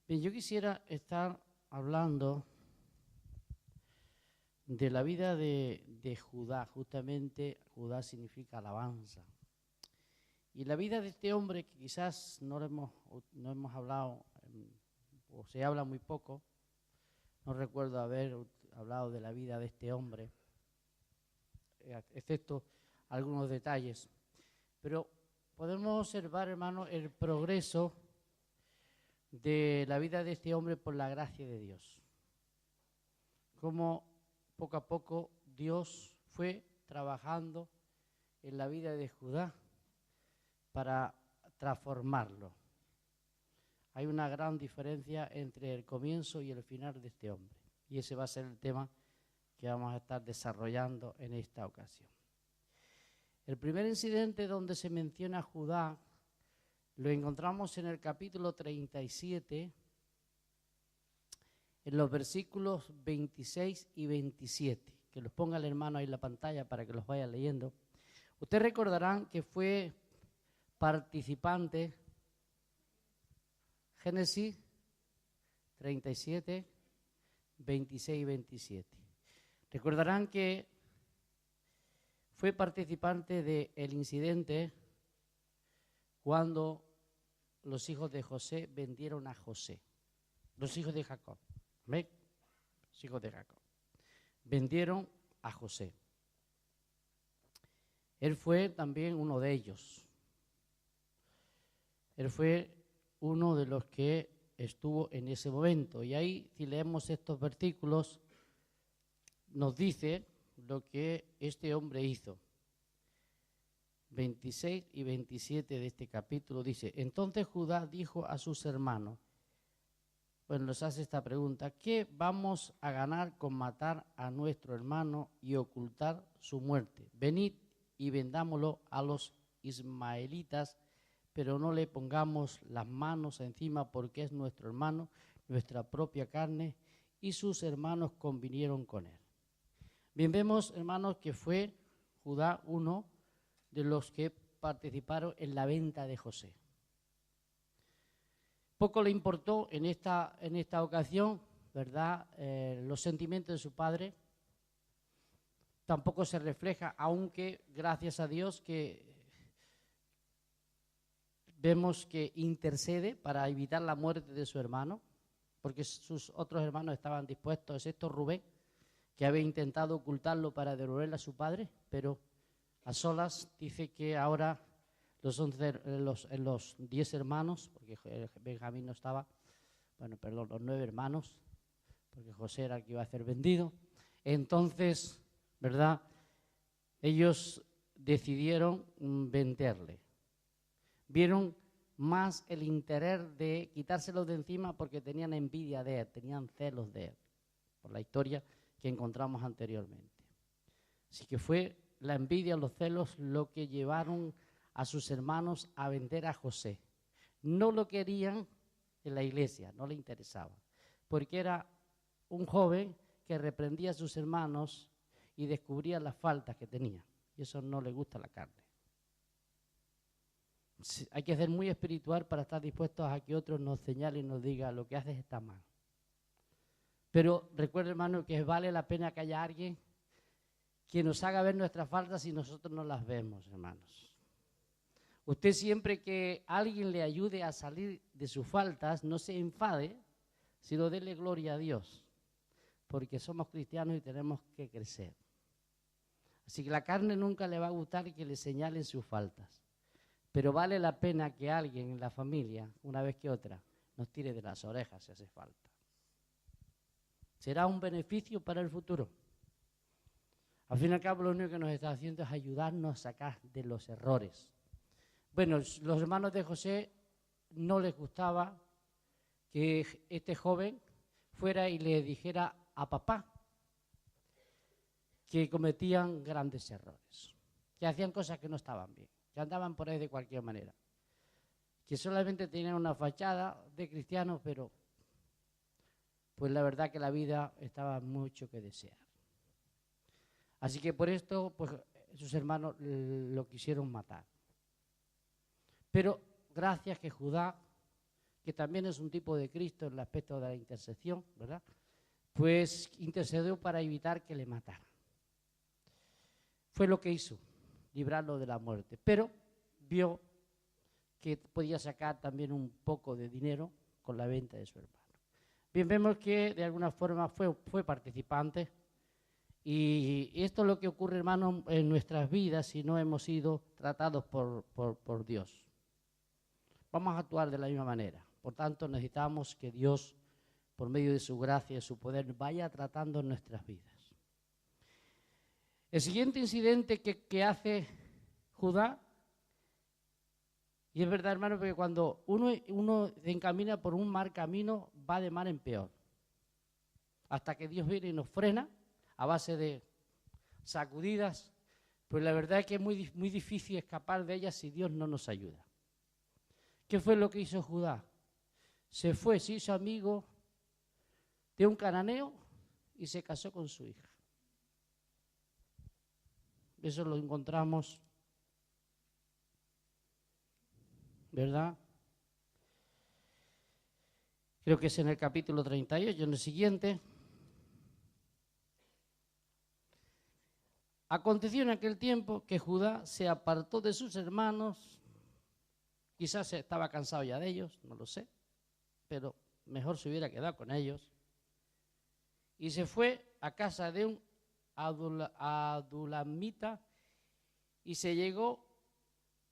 Bien, yo quisiera estar hablando de la vida de Judá. Justamente Judá significa alabanza. Y la vida de este hombre, que quizás no hemos hablado, o se habla muy poco, no recuerdo haber hablado de la vida de este hombre, excepto algunos detalles. Pero podemos observar, hermano, el progreso de la vida de este hombre por la gracia de Dios. Cómo poco a poco Dios fue trabajando en la vida de Judá para transformarlo. Hay una gran diferencia entre el comienzo y el final de este hombre. Y ese va a ser el tema que vamos a estar desarrollando en esta ocasión. El primer incidente donde se menciona a Judá lo encontramos en el capítulo 37, en los versículos 26 y 27. Que los ponga el hermano ahí en la pantalla para que los vaya leyendo. Ustedes recordarán que fue participante, Génesis 37, 26 y 27. Recordarán que fue participante del incidente cuando los hijos de José vendieron a José, los hijos de Jacob, ¿ven? Los hijos de Jacob vendieron a José. Él fue también uno de ellos. Él fue uno de los que estuvo en ese momento. Y ahí, si leemos estos versículos, nos dice lo que este hombre hizo. 26 y 27 de este capítulo dice: entonces Judá dijo a sus hermanos, bueno, nos hace esta pregunta: ¿qué vamos a ganar con matar a nuestro hermano y ocultar su muerte? Venid y vendámoslo a los ismaelitas, pero no le pongamos las manos encima, porque es nuestro hermano, nuestra propia carne. Y sus hermanos convinieron con él. Bien, vemos, hermanos, que fue Judá uno de los que participaron en la venta de José. Poco le importó en esta ocasión, ¿verdad?, los sentimientos de su padre. Tampoco se refleja, aunque gracias a Dios que vemos que intercede para evitar la muerte de su hermano, porque sus otros hermanos estaban dispuestos, excepto Rubén, que había intentado ocultarlo para devolverle a su padre, pero a solas dice que ahora los 10 hermanos, porque Benjamín no estaba, los 9 hermanos, porque José era el que iba a ser vendido. Entonces, ¿verdad?, ellos decidieron venderle. Vieron más el interés de quitárselo de encima porque tenían envidia de él, tenían celos de él, por la historia que encontramos anteriormente. Así que fue la envidia, los celos, lo que llevaron a sus hermanos a vender a José. No lo querían en la iglesia, no le interesaba, porque era un joven que reprendía a sus hermanos y descubría las faltas que tenía, y eso no le gusta a la carne. Hay que ser muy espiritual para estar dispuestos a que otros nos señalen y nos digan: lo que haces está mal. Pero recuerda, hermano, que vale la pena que haya alguien que nos haga ver nuestras faltas y nosotros no las vemos, hermanos. Usted, siempre que alguien le ayude a salir de sus faltas, no se enfade, sino dele gloria a Dios, porque somos cristianos y tenemos que crecer. Así que la carne nunca le va a gustar que le señalen sus faltas, pero vale la pena que alguien en la familia, una vez que otra, nos tire de las orejas si hace falta. Será un beneficio para el futuro. Al fin y al cabo, lo único que nos está haciendo es ayudarnos a sacar de los errores. Bueno, los hermanos de José no les gustaba que este joven fuera y le dijera a papá que cometían grandes errores, que hacían cosas que no estaban bien, que andaban por ahí de cualquier manera, que solamente tenían una fachada de cristianos, pero pues la verdad que la vida estaba mucho que desear. Así que por esto, pues sus hermanos lo quisieron matar. Pero gracias que Judá que también es un tipo de Cristo en el aspecto de la intercesión, ¿verdad? Pues intercedió para evitar que le mataran. Fue lo que hizo, librarlo de la muerte. Pero vio que podía sacar también un poco de dinero con la venta de su hermano. Bien, vemos que de alguna forma fue participante. Y esto es lo que ocurre, hermano, en nuestras vidas si no hemos sido tratados por Dios. Vamos a actuar de la misma manera. Por tanto, necesitamos que Dios, por medio de su gracia y su poder, vaya tratando en nuestras vidas. El siguiente incidente que hace Judá, y es verdad, hermano, porque cuando uno se encamina por un mal camino, va de mal en peor. Hasta que Dios viene y nos frena a base de sacudidas, pues la verdad es que es muy difícil escapar de ellas si Dios no nos ayuda. ¿Qué fue lo que hizo Judá? Se hizo amigo de un cananeo y se casó con su hija. Eso lo encontramos, ¿verdad? Creo que es en el capítulo 38, en el siguiente. Aconteció en aquel tiempo que Judá se apartó de sus hermanos, quizás estaba cansado ya de ellos, no lo sé, pero mejor se hubiera quedado con ellos, y se fue a casa de un adulamita y se llegó,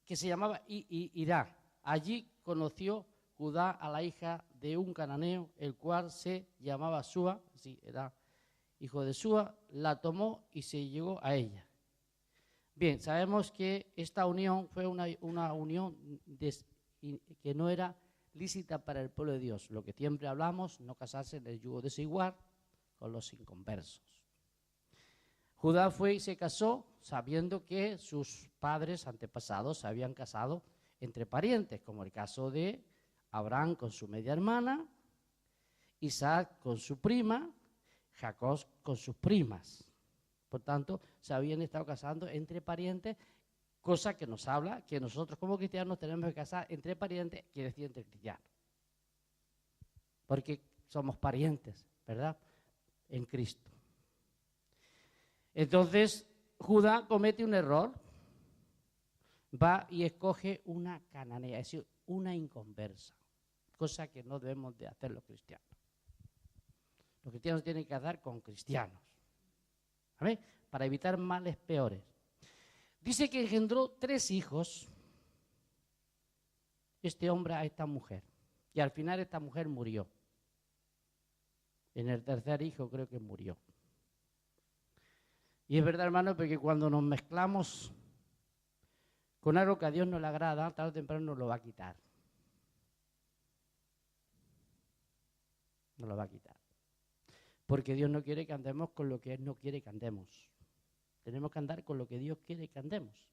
que se llamaba Hirá. Allí conoció Judá a la hija de un cananeo, el cual se llamaba Súa, sí, era hijo de Súa, la tomó y se llegó a ella. Bien, sabemos que esta unión fue una unión que no era lícita para el pueblo de Dios. Lo que siempre hablamos, no casarse en el yugo desigual con los inconversos. Judá fue y se casó sabiendo que sus padres antepasados se habían casado entre parientes, como el caso de Abraham con su media hermana, Isaac con su prima, Jacob con sus primas. Por tanto, se habían estado casando entre parientes, cosa que nos habla que nosotros como cristianos tenemos que casar entre parientes, quiere decir entre cristianos. Porque somos parientes, ¿verdad? En Cristo. Entonces, Judá comete un error. Va y escoge una cananea, es decir, una inconversa. Cosa que no debemos de hacer los cristianos. Los cristianos tienen que casar con cristianos. ¿Sabes? Para evitar males peores. Dice que engendró 3 hijos este hombre a esta mujer. Y al final esta mujer murió. En el tercer hijo creo que murió. Y es verdad, hermano, porque cuando nos mezclamos con algo que a Dios no le agrada, tarde o temprano nos lo va a quitar. Nos lo va a quitar. Porque Dios no quiere que andemos con lo que Él no quiere que andemos. Tenemos que andar con lo que Dios quiere que andemos.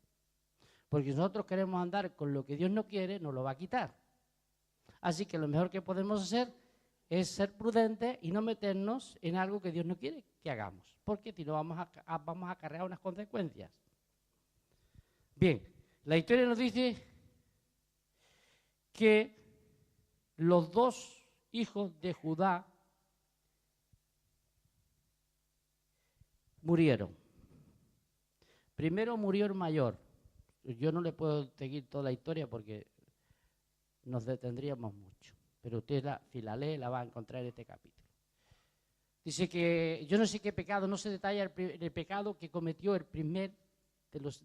Porque si nosotros queremos andar con lo que Dios no quiere, nos lo va a quitar. Así que lo mejor que podemos hacer es ser prudentes y no meternos en algo que Dios no quiere que hagamos. Porque si no vamos a acarrear unas consecuencias. Bien, la historia nos dice que los 2 hijos de Judá murieron. Primero murió el mayor. Yo no le puedo seguir toda la historia porque nos detendríamos mucho. Pero usted si la lee, la va a encontrar en este capítulo. Dice que, yo no sé qué pecado, no se detalla el pecado que cometió el primer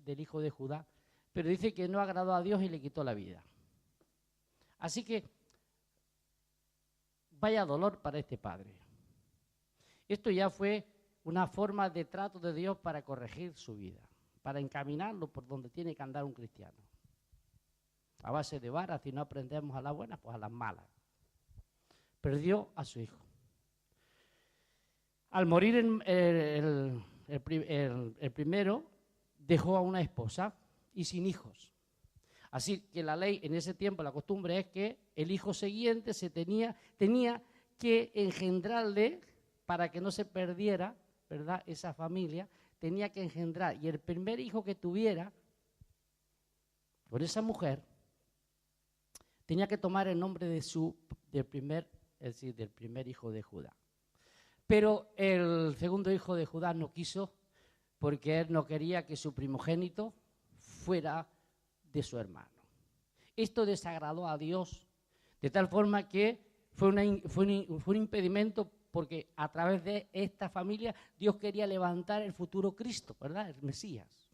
del hijo de Judá, pero dice que no agradó a Dios y le quitó la vida. Así que, vaya dolor para este padre. Esto ya fue una forma de trato de Dios para corregir su vida, para encaminarlo por donde tiene que andar un cristiano. A base de varas, si no aprendemos a las buenas, pues a las malas. Perdió a su hijo. Al morir el primero, dejó a una esposa y sin hijos. Así que la ley en ese tiempo, la costumbre es que el hijo siguiente tenía que engendrarle, para que no se perdiera, ¿verdad?, esa familia, tenía que engendrar. Y el primer hijo que tuviera con esa mujer tenía que tomar el nombre del primer hijo de Judá. Pero el segundo hijo de Judá no quiso, porque él no quería que su primogénito fuera de su hermano. Esto desagradó a Dios, de tal forma que fue un impedimento, porque a través de esta familia Dios quería levantar el futuro Cristo, ¿verdad? El Mesías.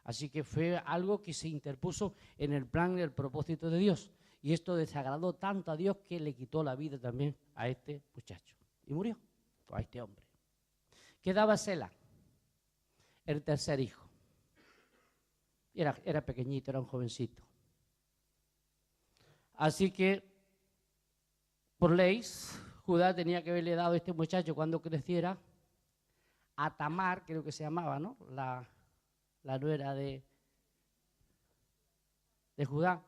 Así que fue algo que se interpuso en el plan y el propósito de Dios. Y esto desagradó tanto a Dios que le quitó la vida también a este muchacho. Y murió, a este hombre. Quedaba Sela, el tercer hijo. Era pequeñito, era un jovencito. Así que, por ley, Judá tenía que haberle dado a este muchacho cuando creciera a Tamar, creo que se llamaba, ¿no? La nuera de Judá.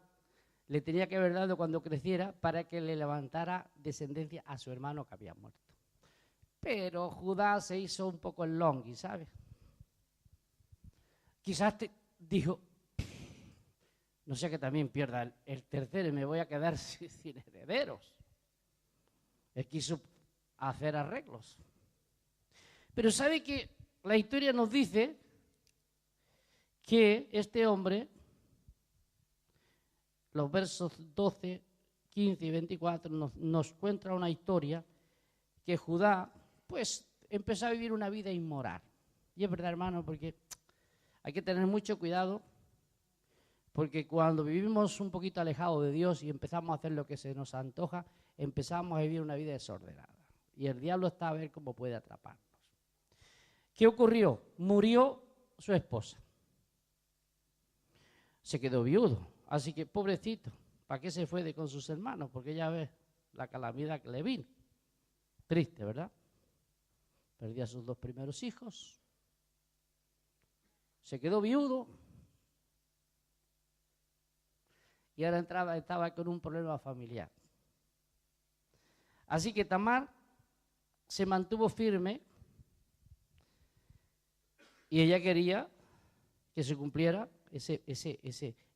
Le tenía que haber dado cuando creciera para que le levantara descendencia a su hermano que había muerto. Pero Judá se hizo un poco el longui, ¿sabes? Quizás dijo, no sé, que también pierda el tercero y me voy a quedar sin herederos. Él quiso hacer arreglos. Pero ¿sabe que la historia nos dice que este hombre, los versos 12, 15 y 24, nos cuenta una historia que Judá, pues, empezó a vivir una vida inmoral. Y es verdad, hermano, porque hay que tener mucho cuidado, porque cuando vivimos un poquito alejados de Dios y empezamos a hacer lo que se nos antoja, empezamos a vivir una vida desordenada. Y el diablo está a ver cómo puede atraparnos. ¿Qué ocurrió? Murió su esposa. Se quedó viudo. Así que, pobrecito, ¿para qué se fue con sus hermanos? Porque ya ves la calamidad que le vino. Triste, ¿verdad? Perdió a sus 2 primeros hijos. Se quedó viudo. Y ahora estaba con un problema familiar. Así que Tamar se mantuvo firme y ella quería que se cumpliera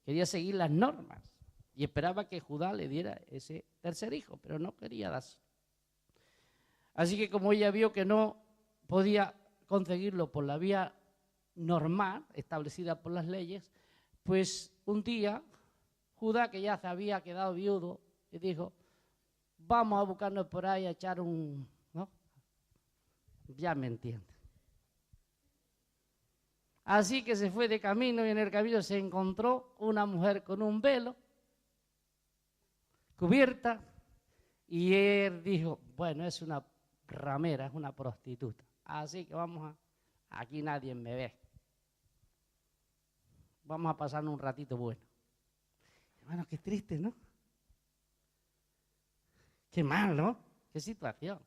quería seguir las normas y esperaba que Judá le diera ese tercer hijo, pero no quería darse. Así que como ella vio que no podía conseguirlo por la vía normal establecida por las leyes, pues un día Judá, que ya se había quedado viudo, y dijo, vamos a buscarnos por ahí a echar ¿no? Ya me entienden. Así que se fue de camino y en el camino se encontró una mujer con un velo, cubierta, y él dijo, bueno, es una ramera, es una prostituta. Así que aquí nadie me ve. Vamos a pasar un ratito bueno. Hermano, qué triste, ¿no? Qué mal, ¿no? Qué situación.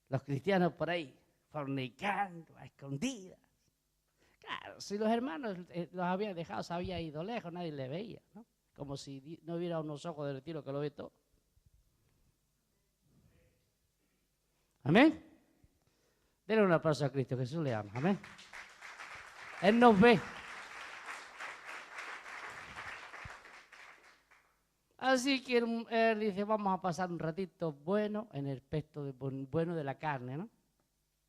Los cristianos por ahí fornicando a escondidas. Claro, si los hermanos los habían dejado, se había ido lejos, nadie le veía, ¿no? Como si no hubiera unos ojos del retiro que lo ve todo. Amén. Denle un aplauso a Cristo, Jesús le ama. Amén. Él nos ve. Así que él dice, vamos a pasar un ratito bueno en el aspecto bueno de la carne, ¿no?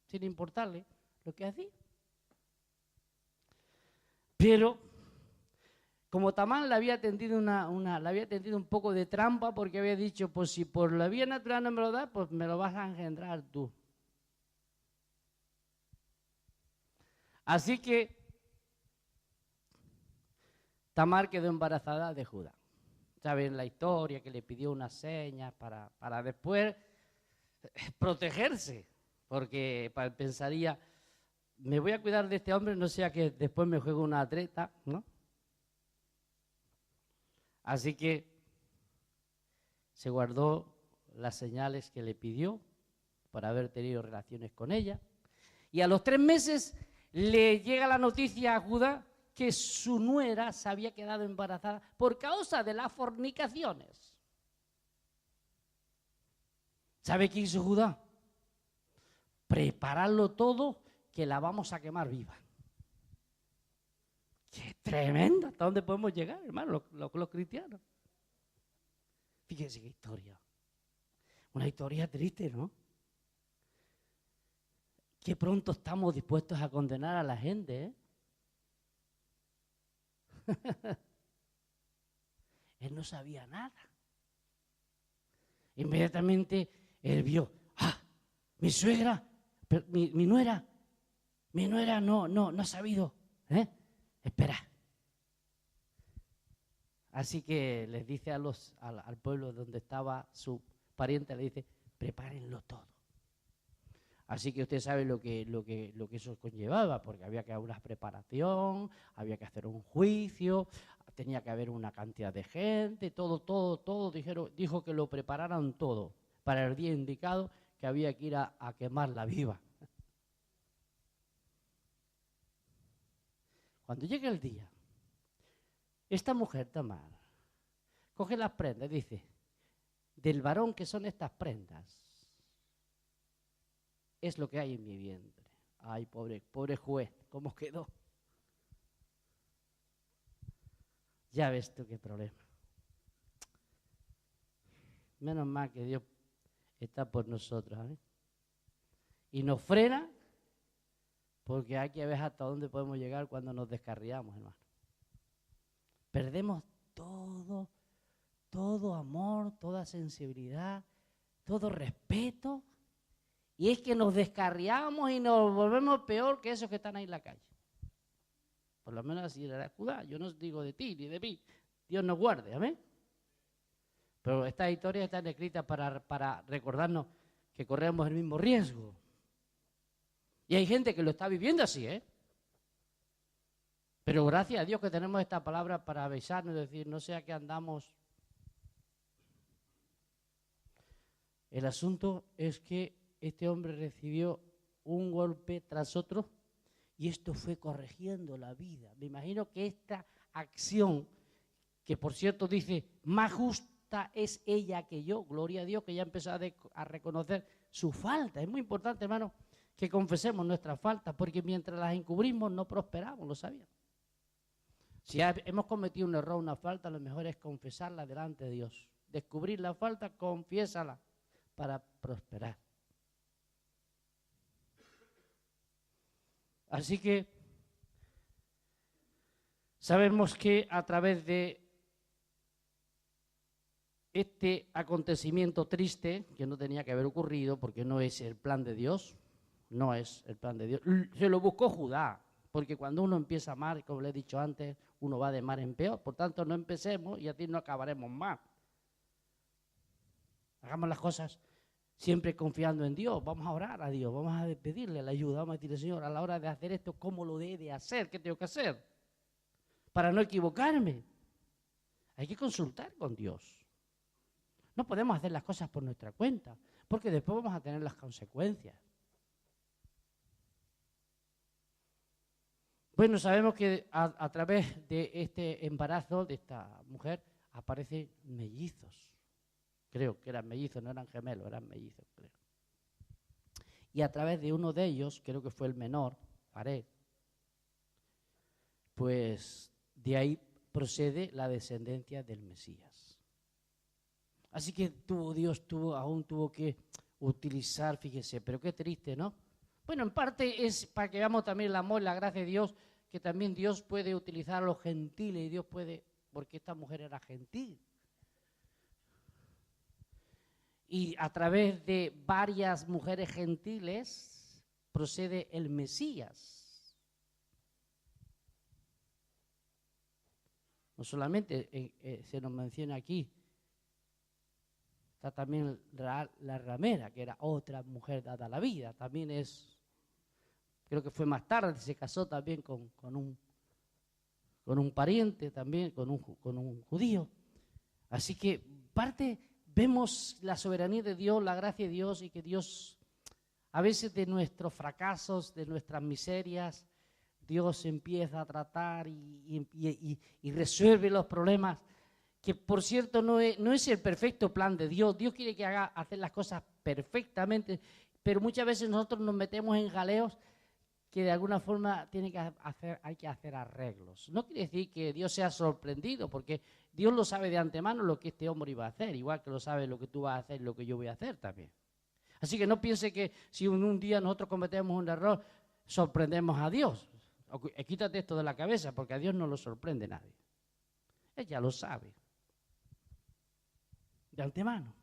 Sin importarle lo que hacía. Pero, como Tamar le había tendido un poco de trampa, porque había dicho, pues si por la vía natural no me lo das, pues me lo vas a engendrar tú. Así que Tamar quedó embarazada de Judá. Saben la historia, que le pidió unas señas para después protegerse, porque pensaría, me voy a cuidar de este hombre, no sea que después me juegue una treta, ¿no? Así que se guardó las señales que le pidió por haber tenido relaciones con ella. Y a los 3 meses le llega la noticia a Judá que su nuera se había quedado embarazada por causa de las fornicaciones. ¿Sabe qué hizo Judá? Prepararlo todo, que la vamos a quemar viva. ¡Qué tremendo! ¿Hasta dónde podemos llegar, hermano, los cristianos? Fíjese qué historia. Una historia triste, ¿no? Qué pronto estamos dispuestos a condenar a la gente, ¿eh? Él no sabía nada. Inmediatamente él vio, mi suegra, mi nuera no ha sabido, espera. Así que les dice al pueblo donde estaba su pariente, le dice, prepárenlo todo. Así que usted sabe lo que eso conllevaba, porque había que hacer una preparación, había que hacer un juicio, tenía que haber una cantidad de gente, todo, dijo que lo prepararan todo para el día indicado, que había que ir a quemarla viva. Cuando llega el día, esta mujer, Tamar, coge las prendas y dice, del varón que son estas prendas, es lo que hay en mi vientre. Ay, pobre juez, ¿cómo quedó? Ya ves tú qué problema. Menos mal que Dios está por nosotros, ¿eh? Y nos frena, porque hay que ver hasta dónde podemos llegar cuando nos descarriamos, hermano. Perdemos todo amor, toda sensibilidad, todo respeto, y es que nos descarriamos y nos volvemos peor que esos que están ahí en la calle. Por lo menos así era Judá. Yo no digo de ti ni de mí. Dios nos guarde, amén. Pero estas historias están escritas para recordarnos que corremos el mismo riesgo. Y hay gente que lo está viviendo así, ¿eh? Pero gracias a Dios que tenemos esta palabra para avisarnos y decir, no sea que andamos. El asunto es que este hombre recibió un golpe tras otro y esto fue corrigiendo la vida. Me imagino que esta acción, que por cierto dice, más justa es ella que yo, gloria a Dios, que ya empezó a reconocer su falta. Es muy importante, hermano, que confesemos nuestras faltas, porque mientras las encubrimos no prosperamos, lo sabían. Si hemos cometido un error, una falta, lo mejor es confesarla delante de Dios. Descubrir la falta, confiésala para prosperar. Así que sabemos que a través de este acontecimiento triste, que no tenía que haber ocurrido porque no es el plan de Dios, no es el plan de Dios, se lo buscó Judá, porque cuando uno empieza mal, como le he dicho antes, uno va de mal en peor, por tanto no empecemos y así no acabaremos mal. Hagamos las cosas siempre confiando en Dios, vamos a orar a Dios, vamos a pedirle la ayuda, vamos a decirle, Señor, a la hora de hacer esto, ¿cómo lo he de hacer? ¿Qué tengo que hacer? Para no equivocarme. Hay que consultar con Dios. No podemos hacer las cosas por nuestra cuenta, porque después vamos a tener las consecuencias. Bueno, sabemos que a través de este embarazo de esta mujer aparecen mellizos. Creo que eran mellizos, no eran gemelos, eran mellizos, creo. Y a través de uno de ellos, creo que fue el menor, Jared, pues de ahí procede la descendencia del Mesías. Así que Dios aún tuvo que utilizar, fíjese, pero qué triste, ¿no? Bueno, en parte es para que veamos también el amor y la gracia de Dios, que también Dios puede utilizar a los gentiles y Dios puede, porque esta mujer era gentil. Y a través de varias mujeres gentiles procede el Mesías. No solamente se nos menciona aquí, está también la ramera, que era otra mujer dada a la vida. También creo que fue más tarde, se casó también con un pariente, también con un judío. Así que vemos la soberanía de Dios, la gracia de Dios, y que Dios, a veces de nuestros fracasos, de nuestras miserias, Dios empieza a tratar y resuelve los problemas, que por cierto no es el perfecto plan de Dios. Dios quiere que hacer las cosas perfectamente, pero muchas veces nosotros nos metemos en jaleos que de alguna forma hay que hacer arreglos. No quiere decir que Dios sea sorprendido, porque Dios lo sabe de antemano lo que este hombre iba a hacer, igual que lo sabe lo que tú vas a hacer y lo que yo voy a hacer también. Así que no piense que si un día nosotros cometemos un error, sorprendemos a Dios. Quítate esto de la cabeza, porque a Dios no lo sorprende nadie. Él ya lo sabe de antemano.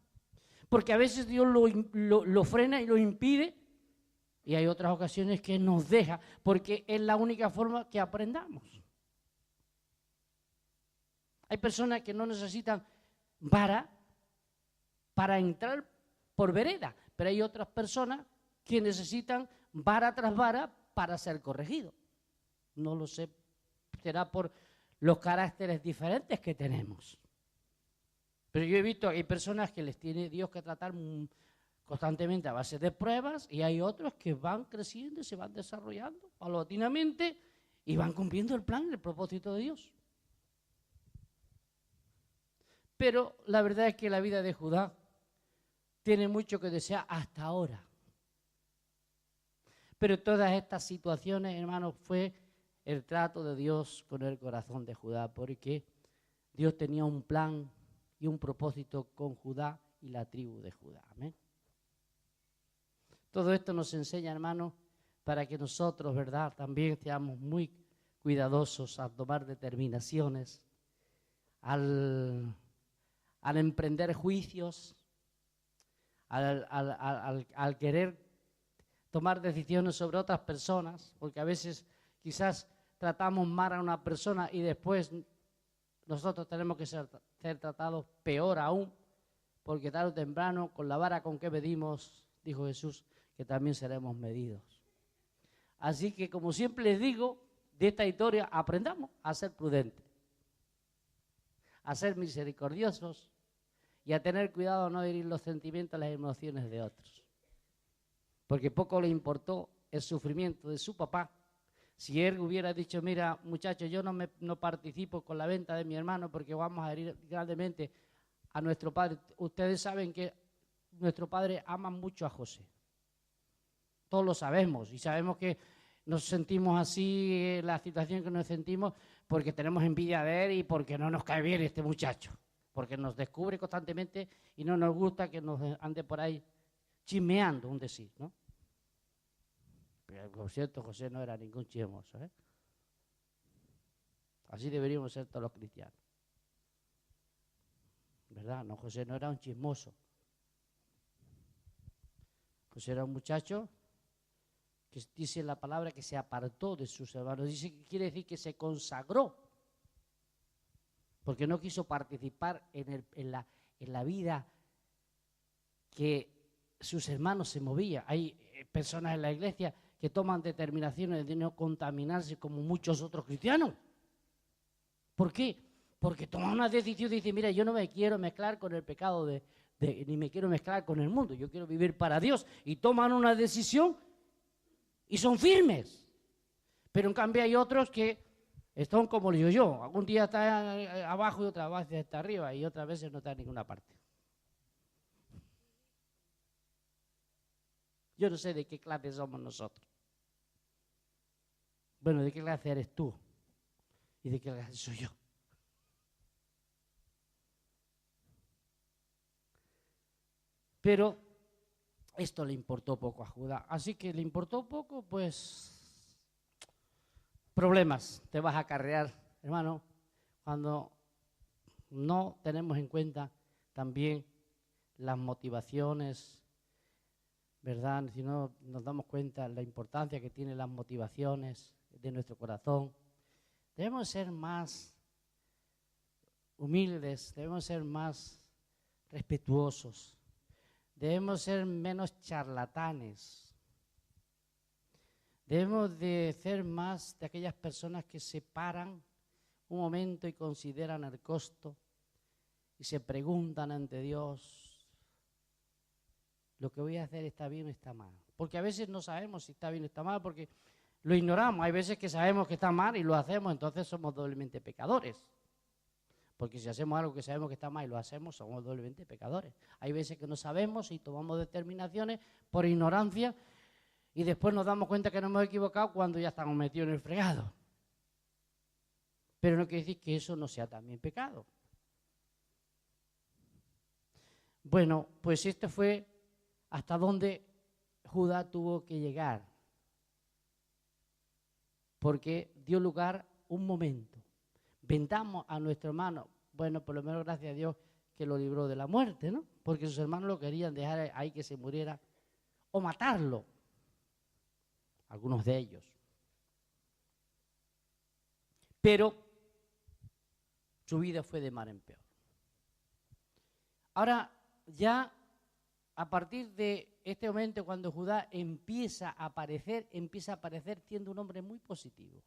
Porque a veces Dios lo frena y lo impide, y hay otras ocasiones que nos deja, porque es la única forma que aprendamos. Hay personas que no necesitan vara para entrar por vereda, pero hay otras personas que necesitan vara tras vara para ser corregidos. No lo sé, será por los caracteres diferentes que tenemos. Pero yo he visto que hay personas que les tiene Dios que tratar constantemente a base de pruebas, y hay otros que van creciendo y se van desarrollando paulatinamente y van cumpliendo el plan y el propósito de Dios. Pero la verdad es que la vida de Judá tiene mucho que desear hasta ahora. Pero todas estas situaciones, hermanos, fue el trato de Dios con el corazón de Judá, porque Dios tenía un plan y un propósito con Judá y la tribu de Judá. Amén. Todo esto nos enseña, hermanos, para que nosotros, ¿verdad?, también seamos muy cuidadosos al tomar determinaciones, al emprender juicios, al querer tomar decisiones sobre otras personas, porque a veces quizás tratamos mal a una persona y después nosotros tenemos que ser tratados peor aún, porque tarde o temprano, con la vara con que medimos, dijo Jesús, que también seremos medidos. Así que, como siempre les digo, de esta historia aprendamos a ser prudentes, a ser misericordiosos y a tener cuidado a no herir los sentimientos, las emociones de otros. Porque poco le importó el sufrimiento de su papá. Si él hubiera dicho, mira, muchachos, yo no participo con la venta de mi hermano porque vamos a herir grandemente a nuestro padre. Ustedes saben que nuestro padre ama mucho a José. Todos lo sabemos y sabemos que nos sentimos así, la situación que nos sentimos, porque tenemos envidia de él y porque no nos cae bien este muchacho. Porque nos descubre constantemente y no nos gusta que nos ande por ahí chismeando, un decir, ¿no? Pero por cierto, José no era ningún chismoso, ¿eh? Así deberíamos ser todos los cristianos, ¿verdad? No, José no era un chismoso. José era un muchacho que dice la palabra que se apartó de sus hermanos. Quiere decir que se consagró, porque no quiso participar en la vida que sus hermanos se movían. Hay personas en la iglesia que toman determinaciones de no contaminarse como muchos otros cristianos. ¿Por qué? Porque toman una decisión y dicen, mira, yo no me quiero mezclar con el pecado ni me quiero mezclar con el mundo, yo quiero vivir para Dios. Y toman una decisión y son firmes. Pero en cambio hay otros que están como yo. Algún día está abajo y otra vez está arriba y otras veces no está en ninguna parte. Yo no sé de qué clase somos nosotros. Bueno, ¿de qué clase eres tú? ¿Y de qué clase soy yo? Pero esto le importó poco a Judá. Así que le importó poco, pues problemas te vas a acarrear, hermano, cuando no tenemos en cuenta también las motivaciones, ¿verdad? Si no nos damos cuenta de la importancia que tienen las motivaciones de nuestro corazón. Debemos ser más humildes, debemos ser más respetuosos, debemos ser menos charlatanes. Debemos de ser más de aquellas personas que se paran un momento y consideran el costo y se preguntan ante Dios, ¿lo que voy a hacer está bien o está mal? Porque a veces no sabemos si está bien o está mal porque lo ignoramos. Hay veces que sabemos que está mal y lo hacemos, entonces somos doblemente pecadores. Porque si hacemos algo que sabemos que está mal y lo hacemos, somos doblemente pecadores. Hay veces que no sabemos y tomamos determinaciones por ignorancia Y después nos damos cuenta que nos hemos equivocado cuando ya estamos metidos en el fregado. Pero no quiere decir que eso no sea también pecado. Bueno, pues esto fue hasta donde Judá tuvo que llegar. Porque dio lugar un momento. Vendamos a nuestro hermano. Bueno, por lo menos gracias a Dios que lo libró de la muerte, ¿no? Porque sus hermanos lo querían dejar ahí que se muriera o matarlo. Algunos de ellos. Pero su vida fue de mal en peor. Ahora, ya a partir de este momento, cuando Judá empieza a aparecer siendo un hombre muy positivo.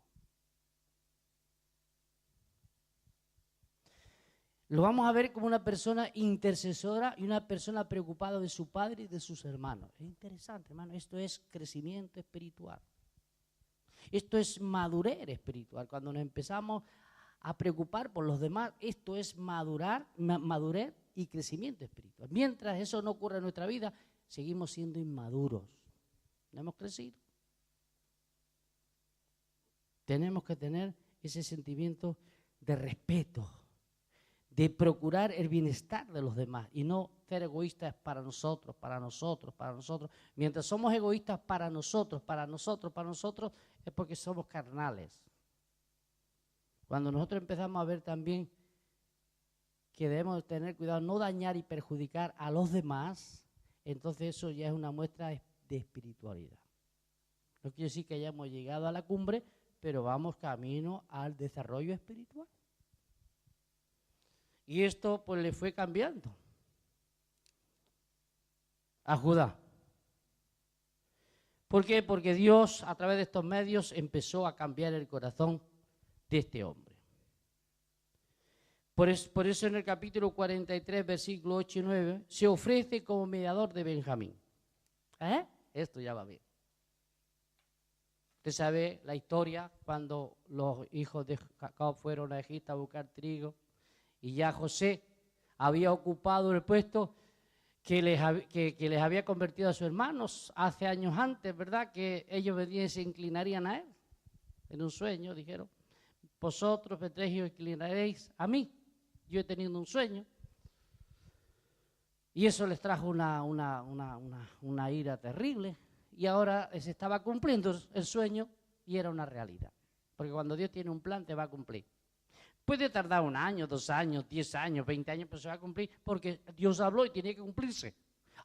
Lo vamos a ver como una persona intercesora y una persona preocupada de su padre y de sus hermanos. Es interesante, hermano. Esto es crecimiento espiritual. Esto es madurez espiritual. Cuando nos empezamos a preocupar por los demás, esto es madurez y crecimiento espiritual. Mientras eso no ocurre en nuestra vida, seguimos siendo inmaduros. ¿No hemos crecido? Tenemos que tener ese sentimiento de respeto, de procurar el bienestar de los demás y no ser egoístas para nosotros. Mientras somos egoístas para nosotros, es porque somos carnales. Cuando nosotros empezamos a ver también que debemos tener cuidado, no dañar y perjudicar a los demás, entonces eso ya es una muestra de espiritualidad. No quiere decir que hayamos llegado a la cumbre, pero vamos camino al desarrollo espiritual. Y esto pues le fue cambiando a Judá. ¿Por qué? Porque Dios a través de estos medios empezó a cambiar el corazón de este hombre. Por eso en el capítulo 43, versículos 8 y 9, se ofrece como mediador de Benjamín. Esto ya va bien. Usted sabe la historia cuando los hijos de Jacob fueron a Egipto a buscar trigo y ya José había ocupado el puesto que les había convertido a sus hermanos hace años antes, ¿verdad? Que ellos venían y se inclinarían a él. En un sueño dijeron, vosotros vendréis y os inclinaréis a mí. Yo he tenido un sueño. Y eso les trajo una ira terrible. Y ahora se estaba cumpliendo el sueño y era una realidad. Porque cuando Dios tiene un plan, te va a cumplir. Puede tardar 1 año, 2 años, 10 años, 20 años, pero se va a cumplir porque Dios habló y tiene que cumplirse.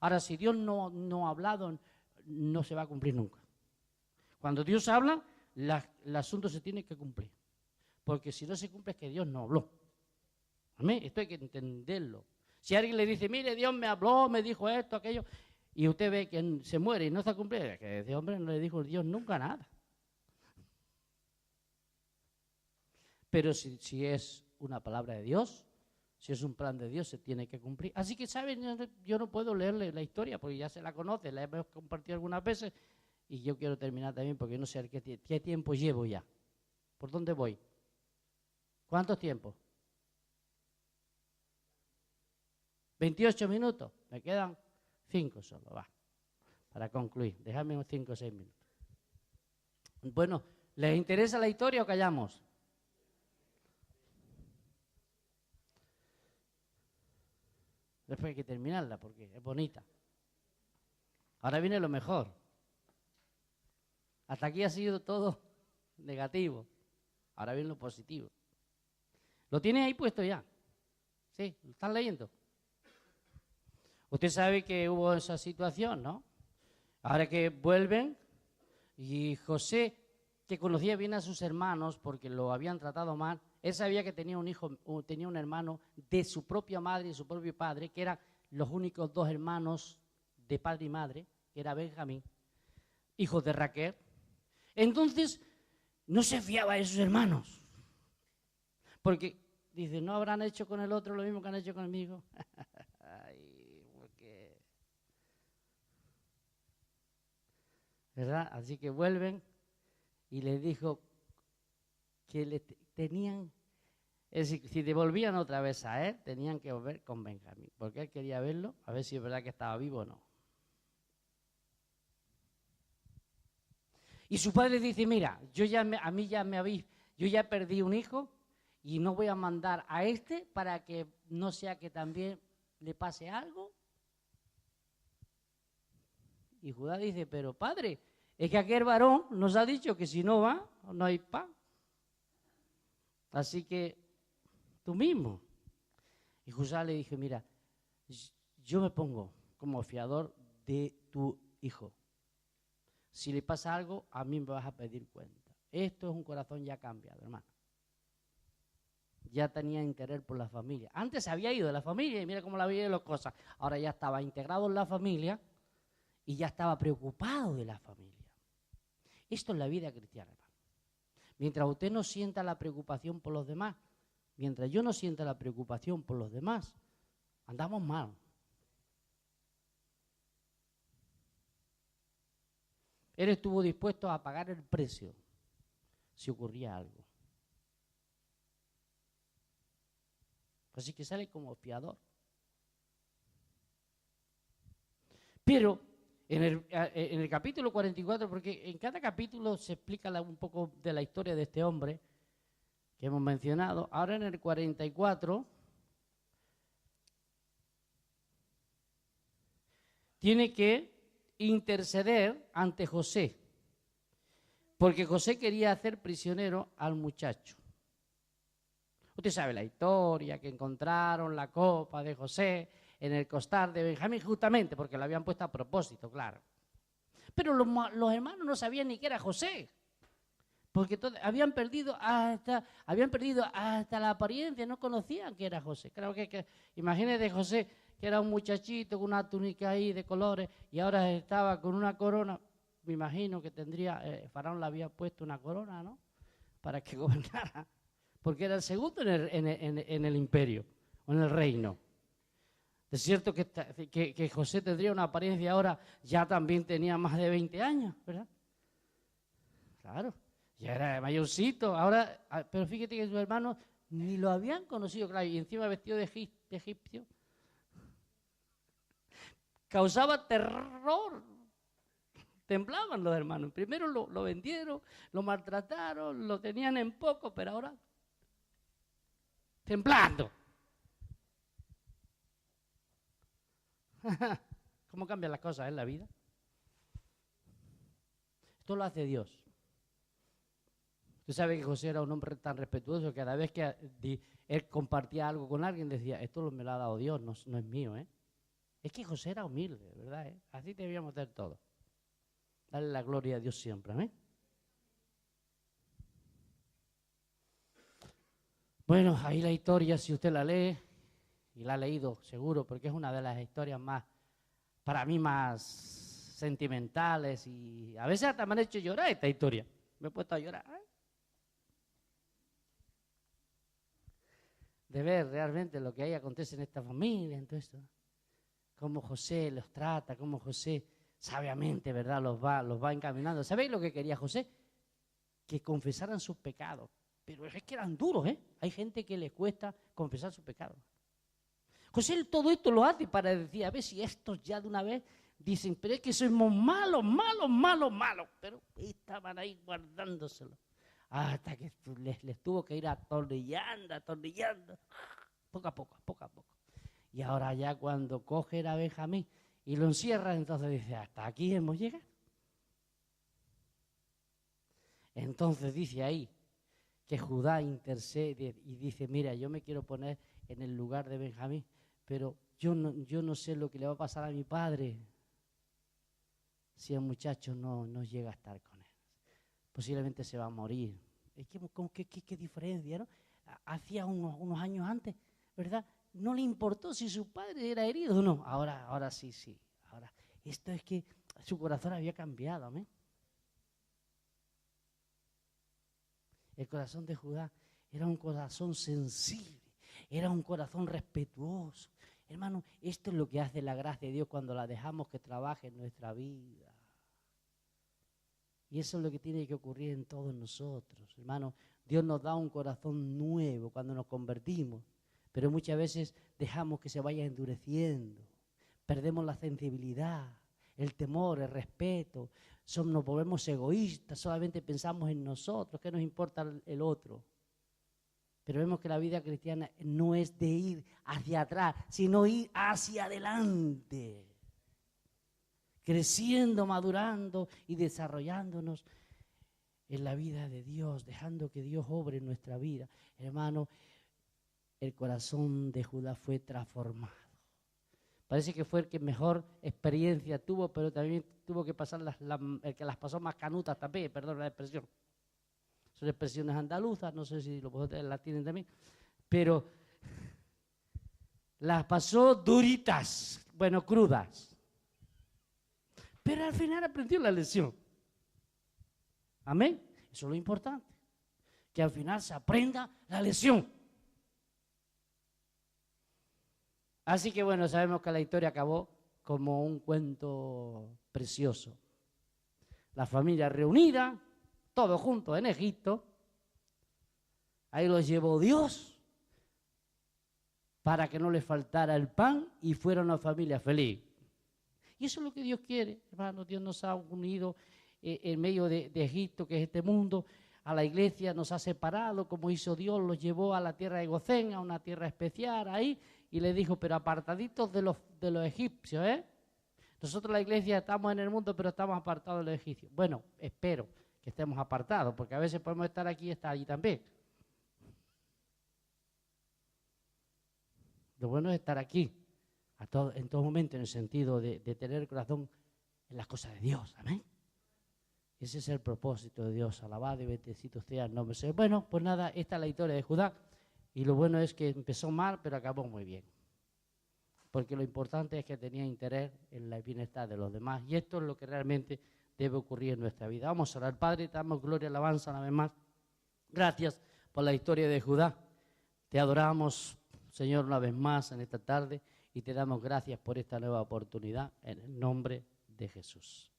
Ahora, si Dios no ha hablado, no se va a cumplir nunca. Cuando Dios habla, el asunto se tiene que cumplir. Porque si no se cumple es que Dios no habló. Amén. Esto hay que entenderlo. Si alguien le dice, mire, Dios me habló, me dijo esto, aquello, y usted ve que se muere y no está cumpliendo, es que ese hombre no le dijo a Dios nunca nada. Pero si es una palabra de Dios, si es un plan de Dios, se tiene que cumplir. Así que, ¿saben? Yo no puedo leerle la historia porque ya se la conoce, la hemos compartido algunas veces y yo quiero terminar también porque no sé qué tiempo llevo ya. ¿Por dónde voy? ¿Cuántos tiempos? 28 minutos. Me quedan 5 solo, va. Para concluir, déjame unos 5 o 6 minutos. Bueno, ¿les interesa la historia o callamos? Después hay que terminarla porque es bonita. Ahora viene lo mejor. Hasta aquí ha sido todo negativo. Ahora viene lo positivo. ¿Lo tiene ahí puesto ya? ¿Sí? ¿Lo están leyendo? Usted sabe que hubo esa situación, ¿no? Ahora que vuelven y José, que conocía bien a sus hermanos porque lo habían tratado mal, él sabía que tenía tenía un hermano de su propia madre y su propio padre, que eran los únicos 2 hermanos de padre y madre, que era Benjamín, hijos de Raquel. Entonces, no se fiaba de sus hermanos. Porque, dice, ¿no habrán hecho con el otro lo mismo que han hecho conmigo? Ay, porque... ¿verdad? Así que vuelven y le dijo que tenían, es decir, si devolvían otra vez a él, tenían que volver con Benjamín, porque él quería verlo, a ver si es verdad que estaba vivo o no. Y su padre dice, mira, yo ya perdí un hijo y no voy a mandar a este para que no sea que también le pase algo. Y Judá dice, pero padre, es que aquel varón nos ha dicho que si no va, no hay pan. Así que tú mismo. Y Judá le dijo, mira, yo me pongo como fiador de tu hijo. Si le pasa algo, a mí me vas a pedir cuenta. Esto es un corazón ya cambiado, hermano. Ya tenía interés por la familia. Antes se había ido de la familia y mira cómo la había ido las cosas. Ahora ya estaba integrado en la familia y ya estaba preocupado de la familia. Esto es la vida cristiana, hermano. Mientras usted no sienta la preocupación por los demás, mientras yo no sienta la preocupación por los demás, andamos mal. Él estuvo dispuesto a pagar el precio si ocurría algo. Así que sale como fiador. Pero en el capítulo 44, porque en cada capítulo se explica un poco de la historia de este hombre que hemos mencionado. Ahora en el 44 tiene que interceder ante José, porque José quería hacer prisionero al muchacho. Usted sabe la historia, que encontraron la copa de José en el costal de Benjamín, justamente porque la habían puesto a propósito, claro. Pero los hermanos no sabían ni que era José, porque habían perdido hasta la apariencia, no conocían que era José. Creo que imagínese José, que era un muchachito con una túnica ahí de colores y ahora estaba con una corona. Me imagino que Faraón le había puesto una corona, ¿no? Para que gobernara, porque era el segundo en el imperio, o en el reino. Es cierto que José tendría una apariencia ahora, ya también tenía más de 20 años, ¿verdad? Claro, ya era mayorcito, ahora, pero fíjate que sus hermanos ni lo habían conocido, claro, y encima vestido de egipcio. Causaba terror. Temblaban los hermanos. Primero lo vendieron, lo maltrataron, lo tenían en poco, pero ahora temblando. ¿Cómo cambian las cosas en la vida? Esto lo hace Dios. Usted sabe que José era un hombre tan respetuoso que cada vez que él compartía algo con alguien decía, esto me lo ha dado Dios, no es mío, ¿eh? Es que José era humilde, ¿verdad? Así debíamos ser todos. Dale la gloria a Dios siempre, ¿eh? Bueno, ahí la historia, si usted la lee, y la ha leído seguro, porque es una de las historias más, para mí, más sentimentales, y a veces hasta me han hecho llorar esta historia. Me he puesto a llorar, ¿eh? De ver realmente lo que ahí acontece en esta familia, en todo esto. Cómo José los trata, cómo José sabiamente, ¿verdad?, los va encaminando. ¿Sabéis lo que quería José? Que confesaran sus pecados. Pero es que eran duros, ¿eh? Hay gente que le cuesta confesar sus pecados. José todo esto lo hace para decir, a ver si estos ya de una vez dicen, pero es que somos malos. Pero estaban ahí guardándoselo. Hasta que les tuvo que ir atornillando, poco a poco. Y ahora ya cuando coge a Benjamín y lo encierra, entonces dice, hasta aquí hemos llegado. Entonces dice ahí que Judá intercede y dice, mira, yo me quiero poner en el lugar de Benjamín, pero yo no sé lo que le va a pasar a mi padre si el muchacho no llega a estar con él. Posiblemente se va a morir. Es que, ¿qué diferencia, no? Hacía unos años antes, ¿verdad? No le importó si su padre era herido o no. Ahora sí. Ahora, esto es que su corazón había cambiado, amén. El corazón de Judá era un corazón sensible, era un corazón respetuoso. Hermano, esto es lo que hace la gracia de Dios cuando la dejamos que trabaje en nuestra vida. Y eso es lo que tiene que ocurrir en todos nosotros, hermano. Dios nos da un corazón nuevo cuando nos convertimos, pero muchas veces dejamos que se vaya endureciendo. Perdemos la sensibilidad, el temor, el respeto, nos volvemos egoístas, solamente pensamos en nosotros, ¿qué nos importa el otro? Pero vemos que la vida cristiana no es de ir hacia atrás, sino ir hacia adelante, creciendo, madurando y desarrollándonos en la vida de Dios, dejando que Dios obre en nuestra vida. Hermano, el corazón de Judá fue transformado. Parece que fue el que mejor experiencia tuvo, pero también tuvo que pasar el que las pasó más canutas también, perdón la expresión. Son expresiones andaluzas, no sé si vosotros las tienen también, pero las pasó duritas, bueno, crudas. Pero al final aprendió la lección. Amén. Eso es lo importante, que al final se aprenda la lección. Así que bueno, sabemos que la historia acabó como un cuento precioso. La familia reunida, todos juntos en Egipto. Ahí los llevó Dios para que no les faltara el pan y fuera una familia feliz. Y eso es lo que Dios quiere, hermano. Dios nos ha unido en medio de Egipto, que es este mundo. A la iglesia nos ha separado, como hizo Dios, los llevó a la tierra de Gosén, a una tierra especial ahí, y le dijo, pero apartaditos de los egipcios, ¿eh? Nosotros la iglesia estamos en el mundo, pero estamos apartados de los egipcios. Bueno, espero que estemos apartados, porque a veces podemos estar aquí y estar allí también. Lo bueno es estar aquí, en todo momento, en el sentido de tener el corazón en las cosas de Dios, amén. Ese es el propósito de Dios, alabado y bendecido sea el nombre de Dios. Bueno, pues nada, esta es la historia de Judá, y lo bueno es que empezó mal, pero acabó muy bien. Porque lo importante es que tenía interés en el bienestar de los demás, y esto es lo que realmente debe ocurrir en nuestra vida. Vamos a orar. Padre, te damos gloria y alabanza una vez más. Gracias por la historia de Judá. Te adoramos, Señor, una vez más en esta tarde, y te damos gracias por esta nueva oportunidad en el nombre de Jesús.